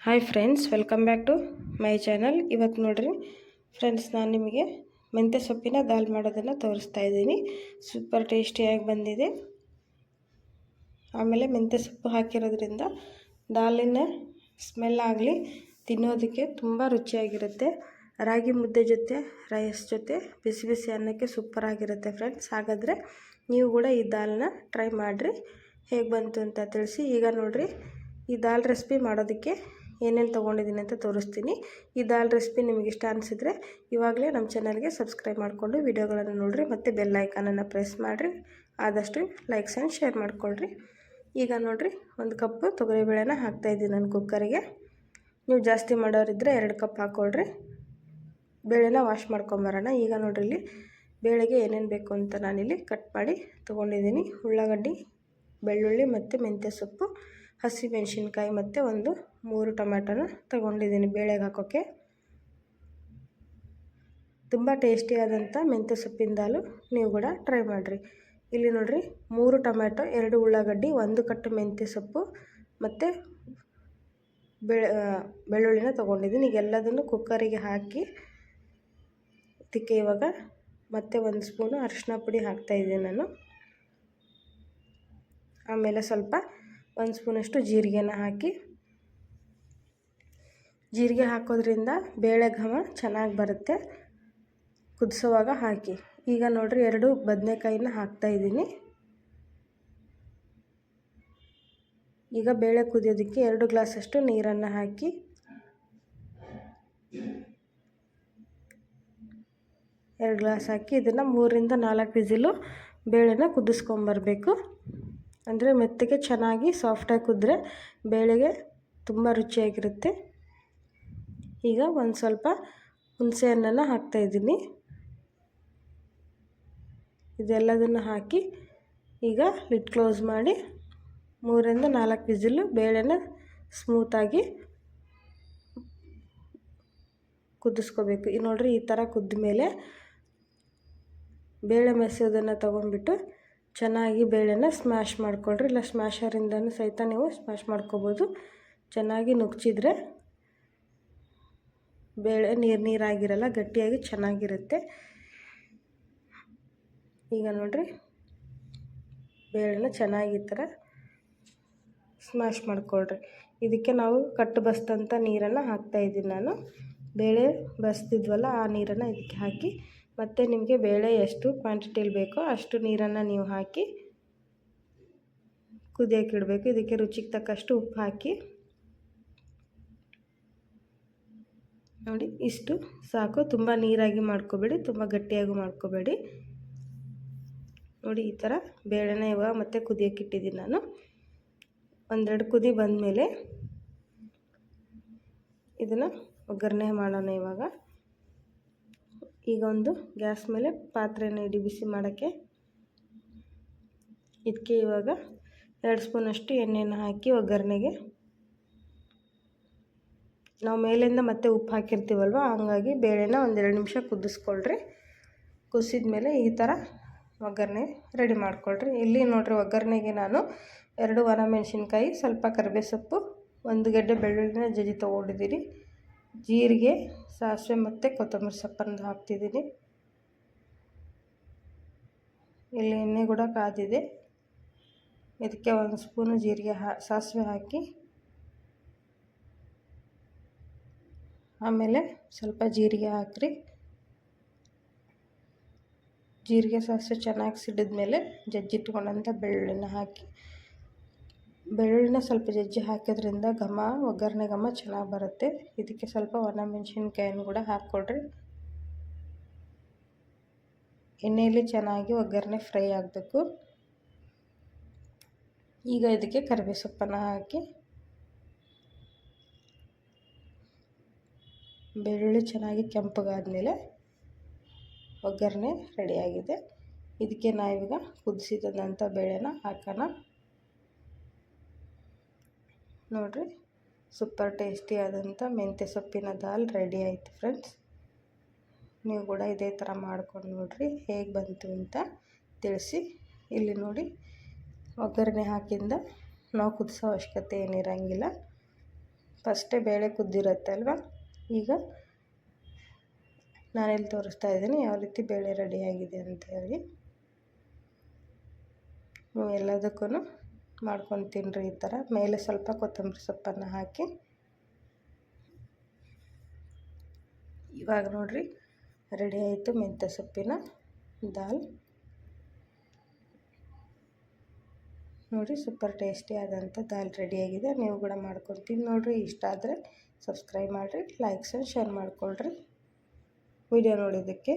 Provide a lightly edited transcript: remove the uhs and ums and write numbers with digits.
Hi friends, welcome back to my channel. ಇವತ್ತು ನೋಡ್ರಿ friends, ನಾನು ನಿಮಗೆ ಮೆಂತ್ಯ ಸೊಪ್ಪಿನ ದಾಲ್ ಮಾಡೋದನ್ನು ತೋರಿಸ್ತಾ ಇದ್ದೀನಿ. ಸೂಪರ್ ಟೇಸ್ಟಿಯಾಗಿ ಬಂದಿದೆ. ಆಮೇಲೆ ಮೆಂತ್ಯ ಸೊಪ್ಪು ಹಾಕಿರೋದ್ರಿಂದ ದಾಲಿನ ಸ್ಮೆಲ್ ಆಗಲಿ ತಿನ್ನೋದಕ್ಕೆ ತುಂಬ ರುಚಿಯಾಗಿರುತ್ತೆ. ರಾಗಿ ಮುದ್ದೆ ಜೊತೆ, ರೈಸ್ ಜೊತೆ, ಬಿಸಿ ಬಿಸಿ ಅನ್ನಕ್ಕೆ ಸೂಪರ್ ಆಗಿರುತ್ತೆ ಫ್ರೆಂಡ್ಸ್. ಹಾಗಾದರೆ ನೀವು ಕೂಡ ಈ ದಾಲ್ನ ಟ್ರೈ ಮಾಡಿರಿ. ಹೇಗೆ ಬಂತು ಅಂತ ತಿಳಿಸಿ. ಈಗ ನೋಡಿರಿ, ಈ ದಾಲ್ ರೆಸಿಪಿ ಮಾಡೋದಕ್ಕೆ ಏನೇನು ತೊಗೊಂಡಿದ್ದೀನಿ ಅಂತ ತೋರಿಸ್ತೀನಿ. ಈ ದಾಲ್ ರೆಸಿಪಿ ನಿಮಗೆ ಇಷ್ಟ ಅನಿಸಿದರೆ ಇವಾಗಲೇ ನಮ್ಮ ಚಾನಲ್ಗೆ ಸಬ್ಸ್ಕ್ರೈಬ್ ಮಾಡಿಕೊಂಡು ವಿಡಿಯೋಗಳನ್ನು ನೋಡಿರಿ, ಮತ್ತು ಬೆಲ್ ಐಕಾನನ್ನು ಪ್ರೆಸ್ ಮಾಡಿರಿ. ಆದಷ್ಟು ಲೈಕ್ಸ್ ಆ್ಯಂಡ್ ಶೇರ್ ಮಾಡಿಕೊಳ್ರಿ. ಈಗ ನೋಡಿರಿ, 1 ಕಪ್ ತೊಗರಿಬೇಳೆನ ಹಾಕ್ತಾಯಿದ್ದೀನಿ ನಾನು ಕುಕ್ಕರಿಗೆ. ನೀವು ಜಾಸ್ತಿ ಮಾಡೋರಿದ್ದರೆ 2 ಕಪ್ ಹಾಕ್ಕೊಳ್ರಿ. ಬೇಳೆನ ವಾಶ್ ಮಾಡ್ಕೊಂಬರೋಣ. ಈಗ ನೋಡಿರಿ, ಇಲ್ಲಿ ಬೇಳೆಗೆ ಏನೇನು ಬೇಕು ಅಂತ ನಾನಿಲ್ಲಿ ಕಟ್ ಮಾಡಿ ತೊಗೊಂಡಿದ್ದೀನಿ. ಉಳ್ಳಾಗಡ್ಡಿ, ಬೆಳ್ಳುಳ್ಳಿ ಮತ್ತು ಮೆಂತ್ಯ ಸೊಪ್ಪು, ಹಸಿಮೆಣಸಿನ್ಕಾಯಿ ಮತ್ತು 3 ಟೊಮ್ಯಾಟೋನ ತೊಗೊಂಡಿದ್ದೀನಿ ಬೇಳೆಗೆ ಹಾಕೋಕ್ಕೆ. ತುಂಬ ಟೇಸ್ಟಿಯಾದಂಥ ಮೆಂತ್ಯ ಸೊಪ್ಪಿನ ದಾಲು ನೀವು ಕೂಡ ಟ್ರೈ ಮಾಡಿರಿ. ಇಲ್ಲಿ ನೋಡಿರಿ, 3 ಟೊಮ್ಯಾಟೊ, 2 ಉಳ್ಳಾಗಡ್ಡಿ, 1 ಕಟ್ಟು ಮೆಂತ್ಯ ಸೊಪ್ಪು ಮತ್ತು ಬೆಳ್ಳುಳ್ಳಿನ ತೊಗೊಂಡಿದ್ದೀನಿ. ಈಗ ಎಲ್ಲದನ್ನು ಕುಕ್ಕರಿಗೆ ಹಾಕಿ ಇದಕ್ಕೆ ಇವಾಗ ಮತ್ತೆ 1 ಸ್ಪೂನು ಅರಿಶಿನ ಪುಡಿ ಹಾಕ್ತಾಯಿದ್ದೀನಿ ನಾನು. ಆಮೇಲೆ ಸ್ವಲ್ಪ 1 ಸ್ಪೂನಷ್ಟು ಜೀರಿಗೆನ ಹಾಕಿ, ಜೀರಿಗೆ ಹಾಕೋದ್ರಿಂದ ಬೇಳೆ ಘಮ ಚೆನ್ನಾಗಿ ಬರುತ್ತೆ. ಕುದಿಸೋವಾಗ ಹಾಕಿ. ಈಗ ನೋಡಿರಿ, 2 ಬದನೆಕಾಯಿನ ಹಾಕ್ತಾಯಿದ್ದೀನಿ. ಈಗ ಬೇಳೆ ಕುದಿಯೋದಕ್ಕೆ 2 ಗ್ಲಾಸಷ್ಟು ನೀರನ್ನು ಹಾಕಿ, ಇದನ್ನು 3ರಿಂದ 4 ವಿಸಿಲು ಬೇಳೆನ ಕುದಿಸ್ಕೊಂಬರಬೇಕು. ಅಂದರೆ ಮೆತ್ತಗೆ ಚೆನ್ನಾಗಿ ಸಾಫ್ಟಾಗಿ ಕುದ್ರೆ ಬೇಳೆಗೆ ತುಂಬ ರುಚಿಯಾಗಿರುತ್ತೆ. ಈಗ ಒಂದು ಸ್ವಲ್ಪ ಹುಣಸೆ ಹಣ್ಣನ್ನು ಹಾಕ್ತಾಯಿದ್ದೀನಿ. ಇದೆಲ್ಲದನ್ನು ಹಾಕಿ ಈಗ ಲಿಡ್ ಕ್ಲೋಸ್ ಮಾಡಿ 3ರಿಂದ 4 ವಿಸಿಲು ಬೇಳೆನ ಸ್ಮೂತಾಗಿ ಕುದಿಸ್ಕೋಬೇಕು. ಈ ನೋಡಿರಿ, ಈ ಥರ ಕುದ್ದ ಮೇಲೆ ಬೇಳೆ ಮೆಸೋದನ್ನು ತೊಗೊಂಡ್ಬಿಟ್ಟು ಚೆನ್ನಾಗಿ ಬೇಳೆನ ಸ್ಮ್ಯಾಶ್ ಮಾಡಿಕೊಳ್ರಿ. ಇಲ್ಲ ಸ್ಮ್ಯಾಶರಿಂದನೂ ಸಹಿತ ನೀವು ಸ್ಮ್ಯಾಶ್ ಮಾಡ್ಕೋಬೋದು. ಚೆನ್ನಾಗಿ ನುಗ್ಚಿದ್ರೆ ಬೇಳೆ ನೀರಾಗಿರಲ್ಲ, ಗಟ್ಟಿಯಾಗಿ ಚೆನ್ನಾಗಿರುತ್ತೆ. ಈಗ ನೋಡಿರಿ, ಬೇಳೆನ ಚೆನ್ನಾಗಿ ಈ ಥರ ಸ್ಮ್ಯಾಶ್ ಮಾಡಿಕೊಳ್ರಿ. ಇದಕ್ಕೆ ನಾವು ಕಟ್ಟು ಬಸಿದಂಥ ನೀರನ್ನು ಹಾಕ್ತಾಯಿದ್ದೀನಿ ನಾನು. ಬೇಳೆ ಬಸ್ತಿದ್ವಲ್ಲ, ಆ ನೀರನ್ನು ಇದಕ್ಕೆ ಹಾಕಿ, ಮತ್ತು ನಿಮಗೆ ಬೇಳೆ ಎಷ್ಟು ಕ್ವಾಂಟಿಟಿಲಿ ಬೇಕೋ ಅಷ್ಟು ನೀರನ್ನು ನೀವು ಹಾಕಿ ಕುದಿಯೋಕೆ ಇಡಬೇಕು. ಇದಕ್ಕೆ ರುಚಿಗೆ ತಕ್ಕಷ್ಟು ಉಪ್ಪು ಹಾಕಿ ನೋಡಿ, ಇಷ್ಟು ಸಾಕು. ತುಂಬ ನೀರಾಗಿ ಮಾಡ್ಕೋಬೇಡಿ, ತುಂಬ ಗಟ್ಟಿಯಾಗಿ ಮಾಡ್ಕೋಬೇಡಿ. ನೋಡಿ, ಈ ಥರ ಬೇಳೆನ ಇವಾಗ ಮತ್ತೆ ಕುದಿಯೋಕೆ ಇಟ್ಟಿದ್ದೀನಿ ನಾನು. 1-2 ಕುದಿ ಬಂದಮೇಲೆ ಇದನ್ನು ಒಗ್ಗರಣೆ ಮಾಡೋಣ. ಈಗ ಒಂದು ಗ್ಯಾಸ್ ಮೇಲೆ ಪಾತ್ರೆನ ಇಡಿ ಬಿಸಿ ಮಾಡೋಕ್ಕೆ. ಇದಕ್ಕೆ ಇವಾಗ 2 ಸ್ಪೂನಷ್ಟು ಎಣ್ಣೆನ ಹಾಕಿ ಒಗ್ಗರಣೆಗೆ. ನಾವು ಮೇಲಿಂದ ಮತ್ತೆ ಉಪ್ಪು ಹಾಕಿರ್ತೀವಲ್ವ, ಹಂಗಾಗಿ ಬೇಳೆನ 1-2 ನಿಮಿಷ ಕುದಿಸ್ಕೊಳ್ರಿ. ಕುದಿಸಿದ ಮೇಲೆ ಈ ಥರ ಒಗ್ಗರಣೆ ರೆಡಿ ಮಾಡ್ಕೊಳ್ರಿ. ಇಲ್ಲಿ ನೋಡಿರಿ, ಒಗ್ಗರಣೆಗೆ ನಾನು 2 ಒಣಮೆಣಸಿನ್ಕಾಯಿ, ಸ್ವಲ್ಪ ಕರಿಬೇವು ಸೊಪ್ಪು, 1 ಗೆಡ್ಡೆ ಬೆಳ್ಳುಳ್ಳಿನ ಜಜ್ಜಿ ತೊಗೊಂಡಿದ್ದೀನಿ. ಜೀರಿಗೆ, ಸಾಸಿವೆ ಮತ್ತು ಕೊತ್ತಂಬರಿ ಸೊಪ್ಪನ್ನು ಹಾಕ್ತಿದ್ದೀನಿ. ಇಲ್ಲಿ ಎಣ್ಣೆ ಕೂಡ ಕಾದಿದೆ. ಇದಕ್ಕೆ 1 ಸ್ಪೂನು ಸಾಸಿವೆ ಹಾಕಿ, ಆಮೇಲೆ ಸ್ವಲ್ಪ ಜೀರಿಗೆ ಹಾಕ್ರಿ. ಜೀರಿಗೆ ಸಾಸಿವೆ ಚೆನ್ನಾಗಿ ಸಿಡಿದ ಮೇಲೆ ಜಜ್ಜಿಟ್ಕೊಂಡಂಥ ಬೆಳ್ಳುಳ್ಳಿನ ಹಾಕಿ. ಬೆಳ್ಳುಳ್ಳಿನ ಸ್ವಲ್ಪ ಜಜ್ಜಿ ಹಾಕೋದ್ರಿಂದ ಒಗ್ಗರಣೆ ಘಮ ಚೆನ್ನಾಗಿ ಬರುತ್ತೆ. ಇದಕ್ಕೆ ಸ್ವಲ್ಪ ಒಣಮೆಣಸಿನ್ಕಾಯನ್ನು ಕೂಡ ಹಾಕ್ಕೊಳ್ರಿ. ಎಣ್ಣೆಯಲ್ಲಿ ಚೆನ್ನಾಗಿ ಒಗ್ಗರಣೆ ಫ್ರೈ ಆಗಬೇಕು. ಈಗ ಇದಕ್ಕೆ ಕರಿಬೇವು ಸೊಪ್ಪನ್ನು ಹಾಕಿ, ಬೆಳ್ಳುಳ್ಳಿ ಚೆನ್ನಾಗಿ ಕೆಂಪಗಾದ್ಮೇಲೆ ಒಗ್ಗರಣೆ ರೆಡಿಯಾಗಿದೆ. ಇದಕ್ಕೆ ನಾವೀಗ ಕುದಿಸಿದಂಥ ಬೇಳೆನ ಹಾಕೋಣ. ನೋಡಿರಿ, ಸೂಪರ್ ಟೇಸ್ಟಿಯಾದಂಥ ಮೆಂತ್ಯ ಸೊಪ್ಪಿನ ದಾಲ್ ರೆಡಿ ಆಯಿತು ಫ್ರೆಂಡ್ಸ್. ನೀವು ಕೂಡ ಇದೇ ಥರ ಮಾಡ್ಕೊಂಡು ನೋಡಿರಿ, ಹೇಗೆ ಬಂತು ಅಂತ ತಿಳಿಸಿ. ಇಲ್ಲಿ ನೋಡಿ, ಒಗ್ಗರಣೆ ಹಾಕಿಂದ ನಾವು ಕುದಿಸೋ ಅವಶ್ಯಕತೆ ಏನಿರೋಂಗಿಲ್ಲ. ಫಸ್ಟೇ ಬೇಳೆ ಕುದ್ದಿರುತ್ತೆ ಅಲ್ವಾ. ಈಗ ನಾನೆಲ್ಲಿ ತೋರಿಸ್ತಾ ಇದ್ದೀನಿ ಯಾವ ರೀತಿ ಬೇಳೆ ರೆಡಿಯಾಗಿದೆ ಅಂತ ಹೇಳಿ. ನೀವು ಎಲ್ಲದಕ್ಕೂ ಮಾಡ್ಕೊಂಡು ತಿನ್ನಿರಿ ಈ ಥರ. ಮೇಲೆ ಸ್ವಲ್ಪ ಕೊತ್ತಂಬರಿ ಸೊಪ್ಪನ್ನು ಹಾಕಿ. ಇವಾಗ ನೋಡಿರಿ ರೆಡಿ ಆಯಿತು ಮೆಂತ್ಯ ಸೊಪ್ಪಿನ ದಾಲ್. ನೋಡಿ ಸೂಪರ್ ಟೇಸ್ಟಿ ಆದಂಥ ದಾಲ್ ರೆಡಿಯಾಗಿದೆ. ನೀವು ಕೂಡ ಮಾಡ್ಕೊತೀನಿ ನೋಡಿರಿ. ಇಷ್ಟ ಆದರೆ ಸಬ್ಸ್ಕ್ರೈಬ್ ಮಾಡಿರಿ, ಲೈಕ್ಸ್ ಆ್ಯಂಡ್ ಶೇರ್ ಮಾಡಿಕೊಳ್ರಿ ವಿಡಿಯೋ ನೋಡಿದ್ದಕ್ಕೆ.